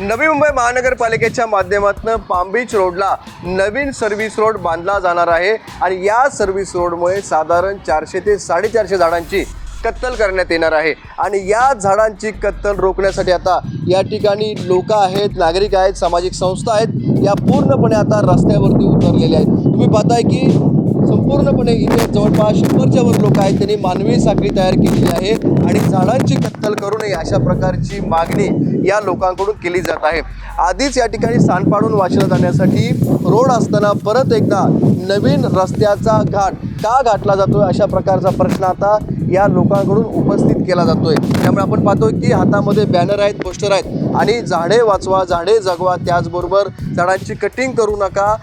नवी मुंबई महानगरपालिकेच्या माध्यमातून palm beach रोडला नवीन सर्व्हिस रोड बांधला जाणार आहे आणि या सर्व्हिस रोडमुळे साधारण 400 ते 450 झाडांची कत्तल करण्यात येणार आहे आणि या झाडांची कत्तल रोखण्यासाठी आता या ठिकाणी लोक आहेत, नागरिक आहेत, सामाजिक संस्था आहेत, या पूर्णपणे आता रस्त्यावरती उतरलेले आहेत। तुम्ही पाहताय की संपूर्णपणे इथे जवळपास 100च्या वर लोक आहेत, त्यांनी मानवी साखळी तयार केलेली आहे आणि झाडांची कत्तल करू नये अशा प्रकारची मागणी या लोकांकडून केली जात आहे। आधीच या ठिकाणी सांडपाडून वाचलं जाण्यासाठी रोड असताना परत एकदा नवीन रस्त्याचा घाट का घातला जातोय अशा प्रकारचा प्रश्न आता या लोकांकडून उपस्थित केला जातोय। त्यामुळे आपण पाहतोय की हातामध्ये बॅनर आहेत, पोस्टर आहेत आणि झाडे वाचवा, झाडे जगवा, त्याचबरोबर झाडांची कटिंग करू नका,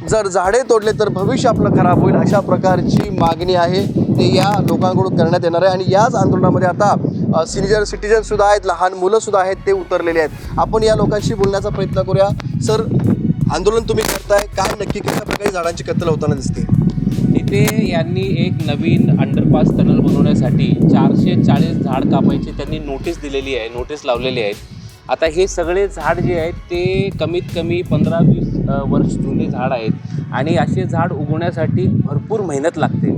जर झाडे तोडले तर भविष्य आपलं खराब होईल अशा प्रकारची मागणी आहे ते या लोकांकडून करण्यात येणार आहे। आणि याच आंदोलनामध्ये आता सिनियर सिटीजन सुद्धा आहेत, लहान मुलं सुद्धा आहेत, ते उतरलेले आहेत। आपण या लोकांशी बोलण्याचा प्रयत्न करूया। सर, आंदोलन तुम्ही करताय, काय नक्की कशा प्रकारे झाडांची कत्तल होताना दिसते? तिथे यांनी एक नवीन अंडरपास टनल बनवण्यासाठी 440 झाड कापायची त्यांनी नोटीस दिलेली आहे, नोटीस लावलेली आहे। आता हे सगळे झाड जे आहेत ते कमीत कमी 15-20 वर्ष जुने झाड आहेत आणि असे झाड उगवण्यासाठी भरपूर मेहनत लागते।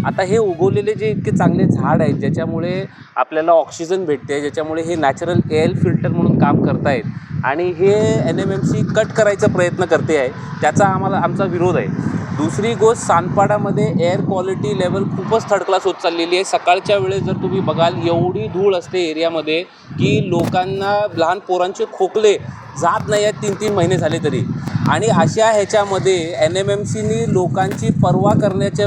आता हे उगवलेले जे इतके चांगले झाड आहेत ज्याच्यामुळे आपल्याला ऑक्सिजन भेटते, ज्याच्यामुळे हे नॅचरल एअर फिल्टर म्हणून काम करतायत आणि हे NMMC कट करायचा प्रयत्न करते आहे, त्याचा आमचा विरोध आहे। दुसरी गोष्ट, सानपाडामध्ये एअर क्वालिटी लेवल खूपच थर्ड क्लास होत चाललेली आहे। सकाळच्या वेळेस जर तुम्ही बघाल एवढी धूळ असते एरियामध्ये की लोकांना, लहान पोरांचे खोकले जात नाही आहेत 3-3 महिने झाले तरी। आणि अशा ह्याच्यामध्ये NMMCनी लोकांची पर्वा करण्याच्या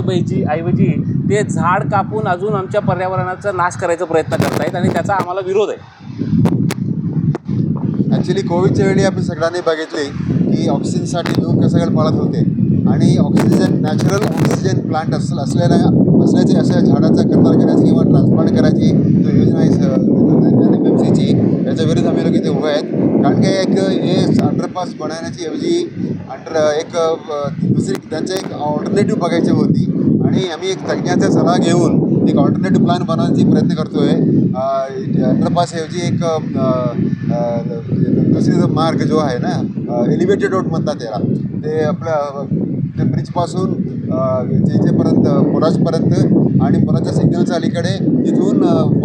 ऐवजी ते झाड कापून अजून आमच्या पर्यावरणाचा नाश करायचा प्रयत्न करत आहेत आणि त्याचा आम्हाला विरोध आहे। ॲक्च्युली कोविडच्या वेळी आपण सगळ्यांनी बघितले की ऑक्सिजनसाठी लोक सगळे पळत होते आणि ऑक्सिजन, नॅचरल ऑक्सिजन प्लांट असल्याचे अशा झाडाचा कत्तल करायची किंवा ट्रान्सप्लांट करायची जो योजना आहे NMMCची, याच्या विरुद्ध आम्ही लोक इथे उभे आहेत। कारण की हे अंडरपास बनवण्याची ऐवजी दुसरी त्यांची एक ऑल्टरनेटिव्ह बघायची होती आणि आम्ही एक तज्ञाचा सल्ला घेऊन एक ऑल्टरनेटिव्ह प्लॅन बनवण्याची प्रयत्न करतो आहे। अंडरपासऐवजी एक दुसरी मार्ग जो आहे ना, एलिव्हेटेड रोड म्हणतात त्याला, ते आपल्या ते ब्रिजपासून इथेपर्यंत पोराजपर्यंत आणि पोराच्या सिग्नलच्या अलीकडे तिथून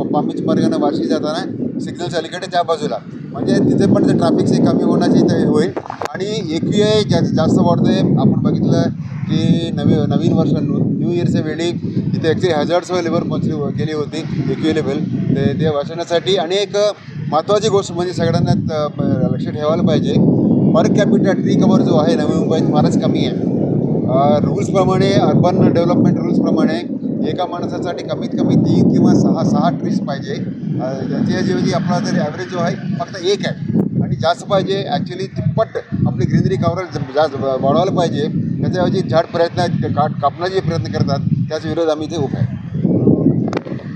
पाम बीच मार्गाने वाशी जाताना सिग्नलच्या अलीकडे त्या बाजूला, म्हणजे तिथे पण ते ट्रॅफिकची कमी होण्याची ते होईल आणि AQI जास्त वाढतो आहे। आपण बघितलं की नवीन वर्ष न्यू इयरच्या वेळी तिथे ॲक्च्युली हॅझार्ड्स लेवल गेली होती AQI लेवल, ते वाचवण्यासाठी। आणि एक महत्त्वाची गोष्ट म्हणजे सगळ्यांना लक्ष ठेवायला पाहिजे, पर कॅपिटा ट्री कव्हर जो आहे नवी मुंबईत फारच कमी आहे। रूल्सप्रमाणे, अर्बन डेव्हलपमेंट रूल्सप्रमाणे एका माणसासाठी कमीत कमी 3 किंवा 6 ट्रीज पाहिजे। याच्याऐवजी आपला तरी ॲव्हरेज जो आहे फक्त 1 आहे आणि जास्त पाहिजे। ॲक्च्युली तिप्पट आपली ग्रीनरी कव्हरेज जास्त वाढवायला पाहिजे। त्याच्याऐवजी झाड कापण्याचे प्रयत्न करतात, त्याच विरोध आम्ही इथे उभे आहे।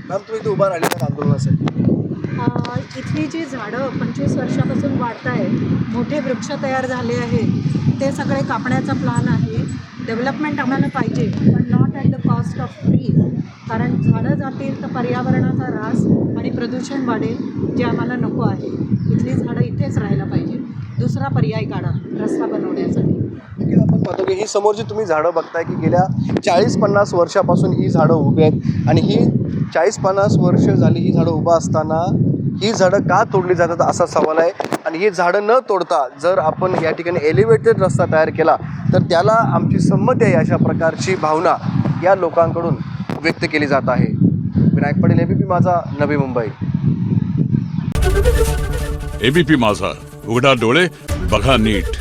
मॅम, तुम्ही इथे उभा राहिलेला आंदोलनासाठी? इथली जी झाडं 25 वर्षापासून वाढत आहेत, मोठे वृक्ष तयार झाले आहेत, ते सगळे कापण्याचा प्लॅन आहे। डेव्हलपमेंट आम्हाला पाहिजे, पण not at the cost of trees, कारण झाडं जातील तर पर्यावरणाचा ऱ्हास आणि प्रदूषण वाढेल, जे आम्हाला नको आहे। इथली झाडं इथेच राहायला पाहिजे, दुसरा पर्याय काढा रस्ता बनवण्यासाठी। आपण पाहतो की ही समोरची तुम्ही झाडं बघताय की गेल्या 40-50 वर्षापासून ही झाडं उभी आहेत आणि ही 40-50 वर्ष झाली ही झाडं उभा असताना ही झाडं का तोडली जातात असा सवाल आहे। आणि ही झाडं न तोडता जर आपण या ठिकाणी एलिव्हेटेड रस्ता तयार केला तर त्याला आमची संमती आहे अशा प्रकारची भावना या लोकांकडून व्यक्त केली जात आहे। विनायक पाटील, ABP माझा, नवी मुंबई। ABP माझा, उघडा डोळे बघा नीट।